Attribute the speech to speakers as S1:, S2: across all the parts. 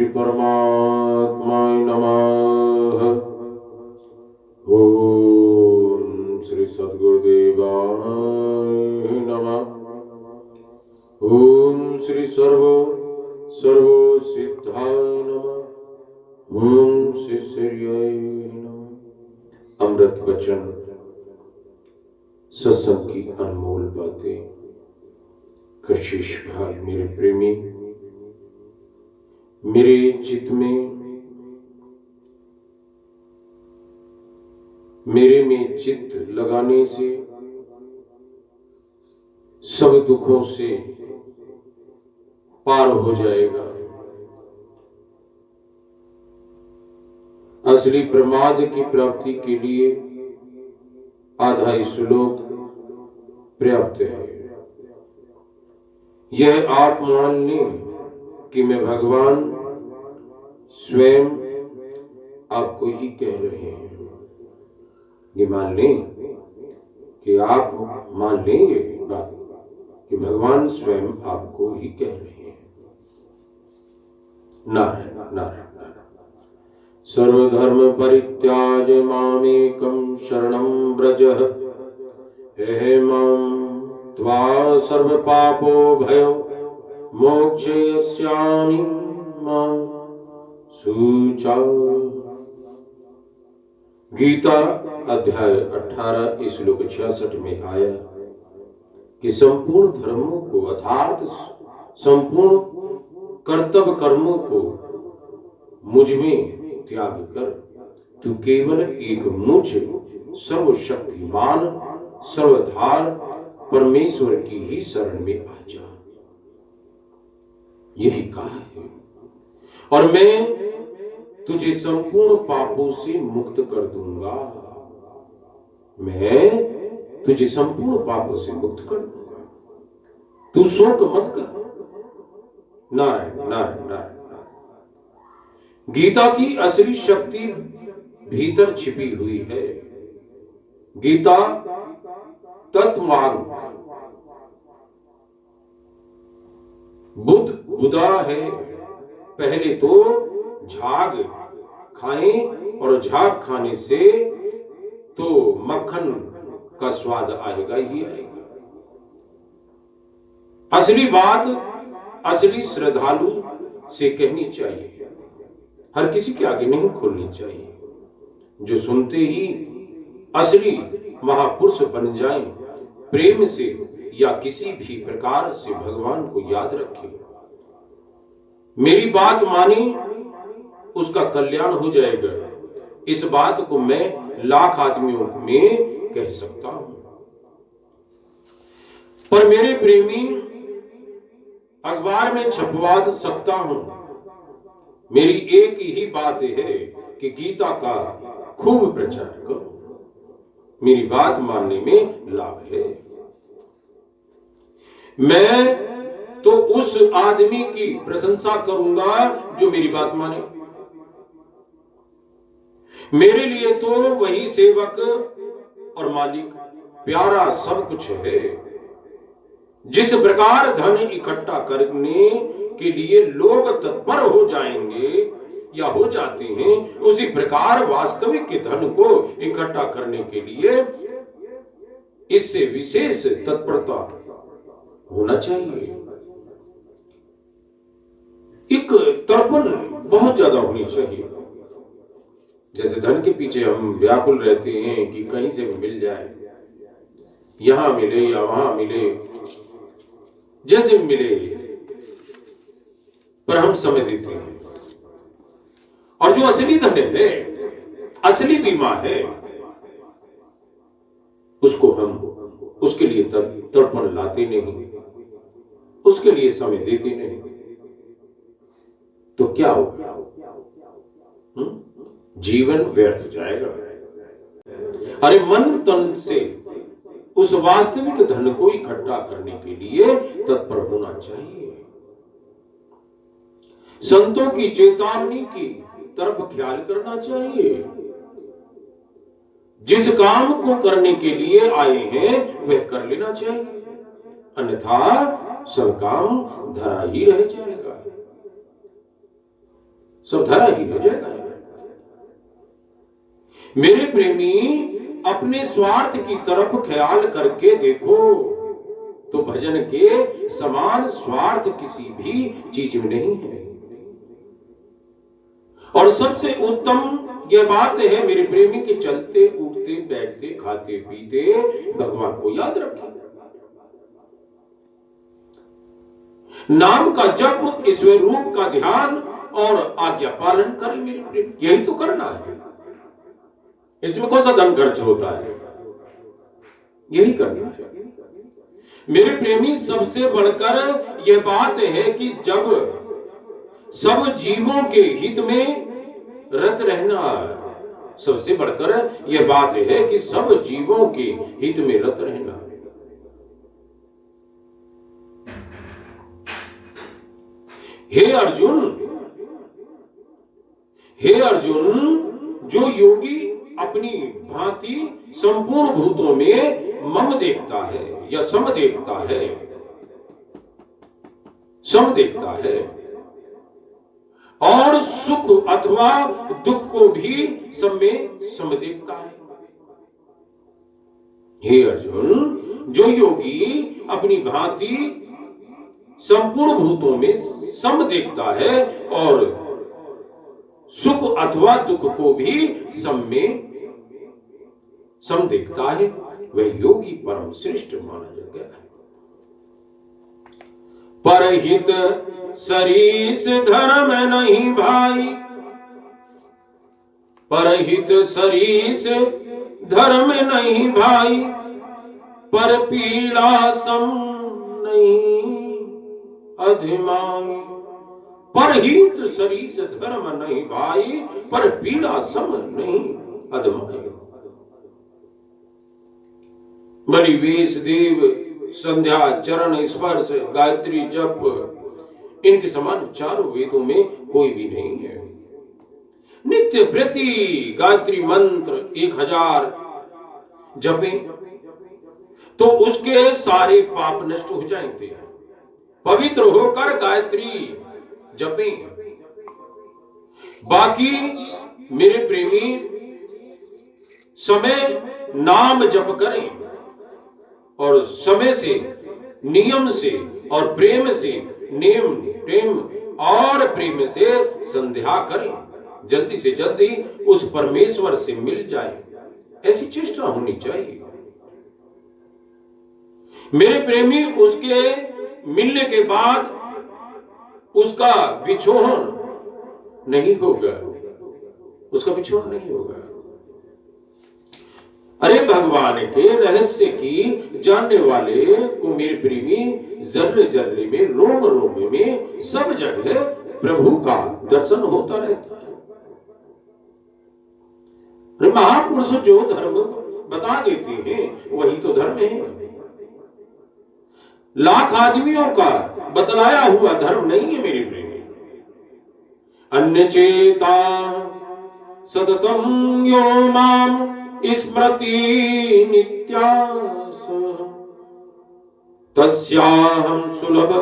S1: श्री परमात्माय नमः। ओम श्री सद्गुरुदेवाय नमः। ओम श्री सर्व सिद्धाय नमः। ओम शिष्याय नमः। अमृत वचन सत्संग की अनमोल बातें कशिश भाई मेरे प्रेमी, मेरे चित्त में, मेरे में चित्त लगाने से सब दुखों से पार हो जाएगा। असली प्रमाद की प्राप्ति के लिए आधा श्लोक पर्याप्त है। यह आप मान लें कि मैं भगवान स्वयं आपको ही कह रहे हैं। ये मान लें कि आप मान लें ये बात कि भगवान स्वयं आपको ही कह रहे हैं। नारायण नारायण नारायण। सर्वधर्म परित्याज मामेकं शरणं व्रज। अहं त्वा सर्व पापो भयो मोक्षयिष्यामि मा शुचः। गीता अध्याय 18 श्लोक 66 में आया कि संपूर्ण धर्मों को अर्थात संपूर्ण कर्तव्य कर्मों को मुझ में त्याग कर तू केवल एक मुझ सर्वशक्तिमान सर्वधार परमेश्वर की ही शरण में आ जा। यही कहा है। और मैं तुझे संपूर्ण पापों से मुक्त कर दूंगा। मैं तुझे संपूर्ण पापों से मुक्त कर दूंगा। तू शोक मत कर। नारायण नारायण नारायण। गीता की असली शक्ति भीतर छिपी हुई है। गीता तत्वज्ञान बुधा है। पहले तो झाग खाएं और झाग खाने से तो मक्खन का स्वाद आएगा ही आएगा। असली बात असली श्रद्धालु से कहनी चाहिए। हर किसी के आगे नहीं खोलनी चाहिए। जो सुनते ही असली महापुरुष बन जाएं, प्रेम से या किसी भी प्रकार से भगवान को याद रखें। मेरी बात माने उसका कल्याण हो जाएगा। इस बात को मैं लाख आदमियों में कह सकता हूं। पर मेरे प्रेमी अखबार में छपवा सकता हूं। मेरी एक ही बात है कि गीता का खूब प्रचार करो। मेरी बात मानने में लाभ है। मैं तो उस आदमी की प्रशंसा करूंगा जो मेरी बात माने। मेरे लिए तो वही सेवक और मालिक प्यारा सब कुछ है। जिस प्रकार धन इकट्ठा करने के लिए लोग तत्पर हो जाएंगे या हो जाते हैं, उसी प्रकार वास्तविक के धन को इकट्ठा करने के लिए इससे विशेष तत्परता होना चाहिए। एक तड़पन बहुत ज्यादा होनी चाहिए। जैसे धन के पीछे हम व्याकुल रहते हैं कि कहीं से मिल जाए, यहां मिले या वहां मिले, जैसे मिले, पर हम समय देते हैं। और जो असली धन है, असली बीमा है, उसको हम उसके लिए तड़पण लाते नहीं, उसके लिए समय देते नहीं, तो क्या होगा? जीवन व्यर्थ जाएगा। अरे मन तन से उस वास्तविक धन को इकट्ठा करने के लिए तत्पर होना चाहिए। संतों की चेतावनी की तरफ ख्याल करना चाहिए। जिस काम को करने के लिए आए हैं वह कर लेना चाहिए, अन्यथा सब काम धरा ही रह जाएगा। सब धरा ही रह जाएगा। मेरे प्रेमी, अपने स्वार्थ की तरफ ख्याल करके देखो तो भजन के समान स्वार्थ किसी भी चीज में नहीं है। और सबसे उत्तम यह बात है मेरे प्रेमी के चलते उठते बैठते खाते पीते भगवान को याद रखें, नाम का जप, ईश्वर रूप का ध्यान और आज्ञा पालन करें मेरे प्रेमी। यही तो करना है, इसमें कौन सा धन खर्च होता है, यही करना है मेरे प्रेमी। सबसे बढ़कर यह बात है कि जब सब जीवों के हित में रत रहना, सबसे बढ़कर यह बात है कि सब जीवों के हित में रत रहना। हे अर्जुन, हे अर्जुन, जो योगी अपनी भांति संपूर्ण भूतों में मम देखता है या सम देखता है, सम देखता है और सुख अथवा दुख को भी सब में सम देखता है। हे अर्जुन, जो योगी अपनी भांति संपूर्ण भूतों में सम देखता है और सुख अथवा दुख को भी सम में सम देखता है, वह योगी परम श्रेष्ठ माना गया है। परहित सरीस धर्म नहीं भाई, परहित सरीस धर्म नहीं भाई, पर पीड़ा सम नहीं अधिमाई। परहित सरीस धर्म नहीं भाई, पर पीड़ा सम नहीं अधमाई। बलि वेश देव संध्या चरण स्पर्श गायत्री जप, इनके समान चारों वेदों में कोई भी नहीं है। नित्य प्रति गायत्री मंत्र 1000 जपें तो उसके सारे पाप नष्ट हो जाएंगे। पवित्र होकर गायत्री जपें। बाकी मेरे प्रेमी समय नाम जप करें और समय से, नियम से और प्रेम से, नेम प्रेम और प्रेम से संध्या करें। जल्दी से जल्दी उस परमेश्वर से मिल जाए, ऐसी चेष्टा होनी चाहिए मेरे प्रेमी। उसके मिलने के बाद उसका विछोहन नहीं होगा, उसका विछोहन नहीं होगा। अरे भगवान के रहस्य की जानने वाले को मेरे प्रेमी जर्रे जर्रे में, रोम रोम में, सब जगह प्रभु का दर्शन होता रहता है। अरे महापुरुष जो धर्म बता देते हैं वही तो धर्म है। लाख आदमियों का बतलाया हुआ धर्म नहीं है मेरे प्रेमी। अन्य चेता सततम यो माम स्मृति नित्यास, तस्याहं सुलभ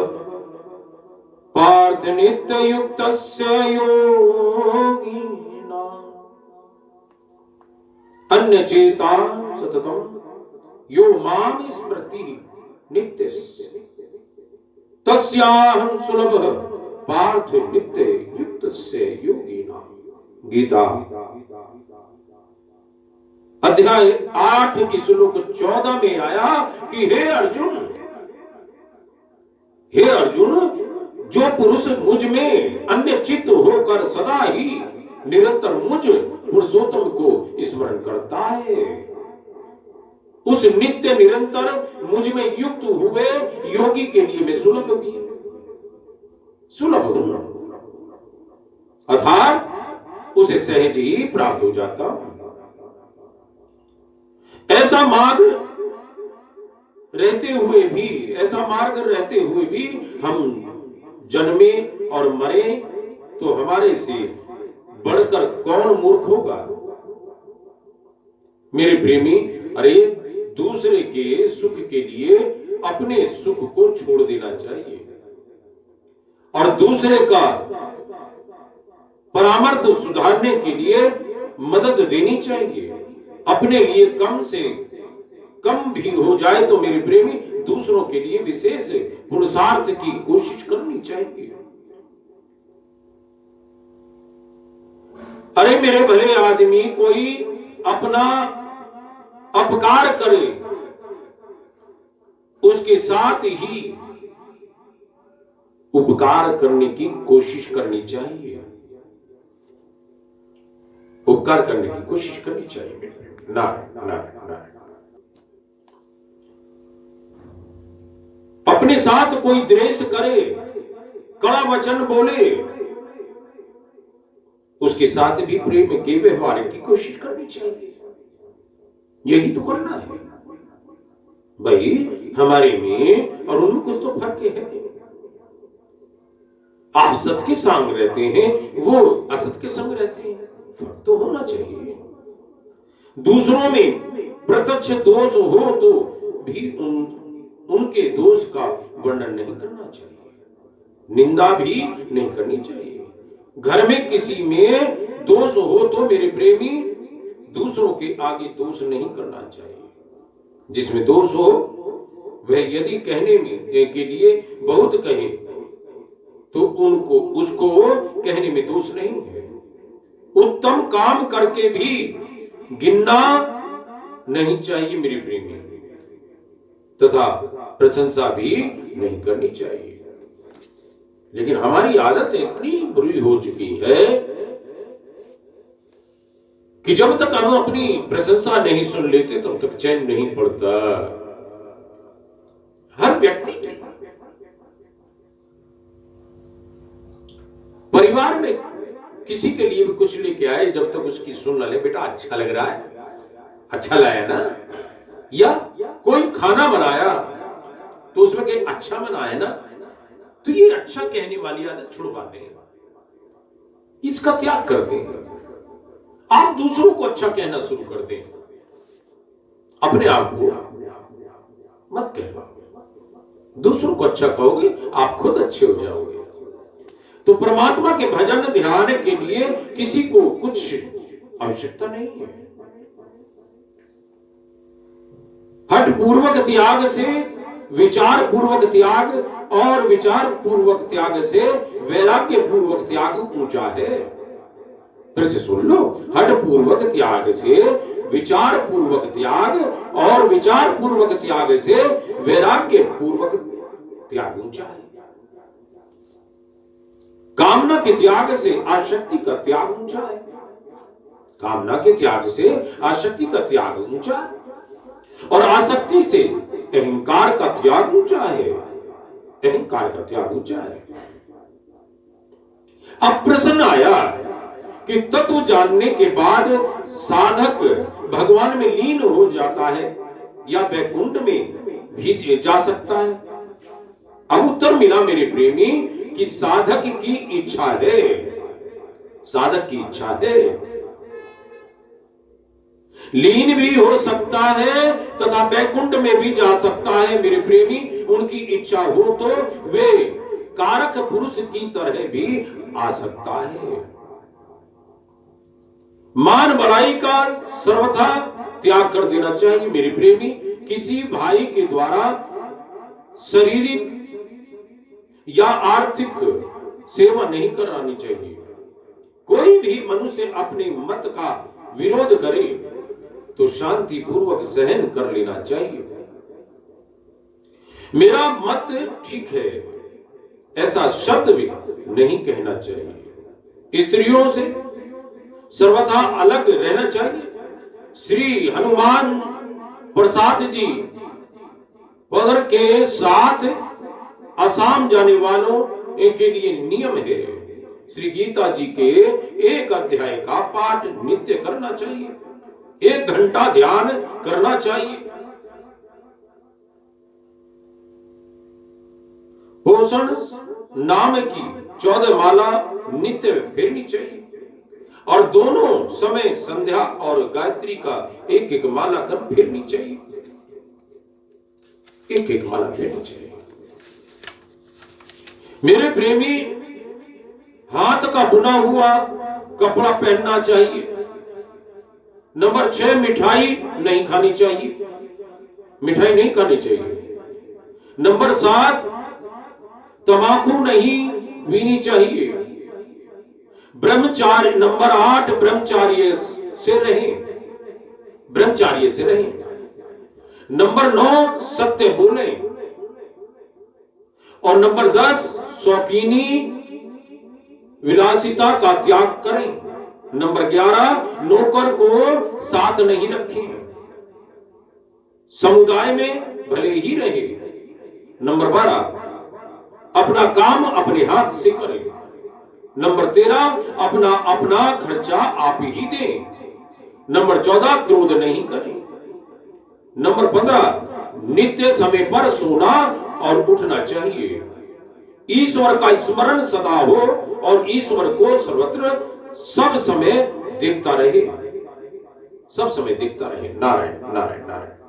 S1: पार्थ नित्य युक्तस्य योगिना। अन्य चेता सततम यो माम स्मृति नित्यस्य, तस्याहं सुलभ पार्थ नित्य युक्तस्य योगिना। गीता अध्याय 8 श्लोक 14 में आया कि हे अर्जुन, हे अर्जुन, जो पुरुष मुझ में अन्य चित्त होकर सदा ही निरंतर मुझ पुरुषोत्तम को स्मरण करता है, उस नित्य निरंतर मुझ में युक्त हुए योगी के लिए मैं सुलभ भी सुलभ हूं, अर्थात उसे सहज ही प्राप्त हो जाता हूं। ऐसा मार्ग रहते हुए भी, ऐसा मार्ग रहते हुए भी हम जन्मे और मरे तो हमारे से बढ़कर कौन मूर्ख होगा मेरे प्रेमी। अरे दूसरे के सुख के लिए अपने सुख को छोड़ देना चाहिए और दूसरे का परामर्श सुधारने के लिए मदद देनी चाहिए। अपने लिए कम से कम भी हो जाए तो मेरे प्रेमी दूसरों के लिए विशेष पुरुषार्थ की कोशिश करनी चाहिए। अरे मेरे भले आदमी, कोई अपना अपकार करे उसके साथ ही उपकार करने की कोशिश करनी चाहिए। उपकार करने की कोशिश करनी चाहिए। नारायण नारायण नारायण। अपने साथ कोई द्वेष करे, कड़ा वचन बोले, उसके साथ भी प्रेम के व्यवहार की कोशिश करनी चाहिए। यही तो करना है भाई। हमारे में और उनमें कुछ तो फर्क है। आप सत्य के संग रहते हैं, वो असत्य के संग रहते हैं। फर्क तो होना चाहिए। दूसरों में प्रत्यक्ष दोष हो तो भी उनके दोष का वर्णन नहीं करना चाहिए, निंदा भी नहीं करनी चाहिए। घर में किसी में दोष हो तो मेरे प्रेमी दूसरों के आगे दोष नहीं करना चाहिए। जिसमें दोष हो वह यदि कहने में के लिए बहुत कहे तो उसको कहने में दोष नहीं है। उत्तम काम करके भी गिनना नहीं चाहिए मेरे प्रेमी, तथा प्रशंसा भी नहीं करनी चाहिए। लेकिन हमारी आदत इतनी बुरी हो चुकी है कि जब तक हम अपनी प्रशंसा नहीं सुन लेते तब तक चैन नहीं पड़ता। हर व्यक्ति की परिवार में किसी के लिए भी कुछ लेके आए, जब तक उसकी सुन न ले, बेटा अच्छा लग रहा है, अच्छा लाया ना, या कोई खाना बनाया तो उसमें कहे अच्छा बनाया ना, तो ये अच्छा कहने वाली आदत छुड़वा दें, इसका त्याग कर दें। आप दूसरों को अच्छा कहना शुरू कर दें, अपने आप को मत कहना। दूसरों को अच्छा कहोगे आप खुद अच्छे हो जाओगे। तो परमात्मा के भजन ध्यान के लिए किसी को कुछ आवश्यकता नहीं है। हठ पूर्वक त्याग से विचार पूर्वक त्याग, और विचार पूर्वक त्याग से वैराग्य पूर्वक त्याग ऊंचा है। फिर से सुन लो, हठ पूर्वक त्याग से विचार पूर्वक त्याग, और विचार पूर्वक त्याग से वैराग्य पूर्वक त्याग ऊंचा है। कामना के त्याग से आसक्ति का त्याग ऊंचा है। कामना के त्याग से आसक्ति का त्याग ऊंचा है, और आसक्ति से अहंकार का त्याग ऊंचा है। अहंकार का त्याग ऊंचा है। अब प्रश्न आया कि तत्व जानने के बाद साधक भगवान में लीन हो जाता है या वैकुंठ में भी जा सकता है। अब उत्तर मिला मेरे प्रेमी कि साधक की इच्छा है, साधक की इच्छा है। लीन भी हो सकता है तथा वैकुंठ में भी जा सकता है मेरे प्रेमी। उनकी इच्छा हो तो वे कारक पुरुष की तरह भी आ सकता है। मान बढ़ाई का सर्वथा त्याग कर देना चाहिए मेरे प्रेमी। किसी भाई के द्वारा शारीरिक या आर्थिक सेवा नहीं करानी चाहिए। कोई भी मनुष्य अपने मत का विरोध करे तो शांति पूर्वक सहन कर लेना चाहिए। मेरा मत ठीक है ऐसा शब्द भी नहीं कहना चाहिए। स्त्रियों से सर्वथा अलग रहना चाहिए। श्री हनुमान प्रसाद जी पदर के साथ असम जाने वालों के लिए नियम है। श्री गीता जी के एक अध्याय का पाठ नित्य करना चाहिए। 1 घंटा ध्यान करना चाहिए। पोषण नाम की 14 माला नित्य फेरनी चाहिए, और दोनों समय संध्या और गायत्री का 1-1 माला कर फेरनी चाहिए। 1-1 माला फेरनी चाहिए। मेरे प्रेमी, हाथ का बुना हुआ कपड़ा पहनना चाहिए। नंबर 6, मिठाई नहीं खानी चाहिए, मिठाई नहीं खानी चाहिए। नंबर 7, तंबाकू नहीं पीनी चाहिए। ब्रह्मचार्य, नंबर 8, ब्रह्मचार्य से रहें, ब्रह्मचार्य से रहें। नंबर 9, सत्य बोलें। और नंबर 10, शौकीनी विलासिता का त्याग करें। नंबर 11, नौकर को साथ नहीं रखें, समुदाय में भले ही रहे। नंबर 12, अपना काम अपने हाथ से करें। नंबर 13, अपना अपना खर्चा आप ही दें। नंबर 14, क्रोध नहीं करें। नंबर 15, नित्य समय पर सोना और उठना चाहिए। ईश्वर का स्मरण सदा हो और ईश्वर को सर्वत्र सब समय देखता रहे, सब समय देखता रहे। नारायण नारायण नारायण।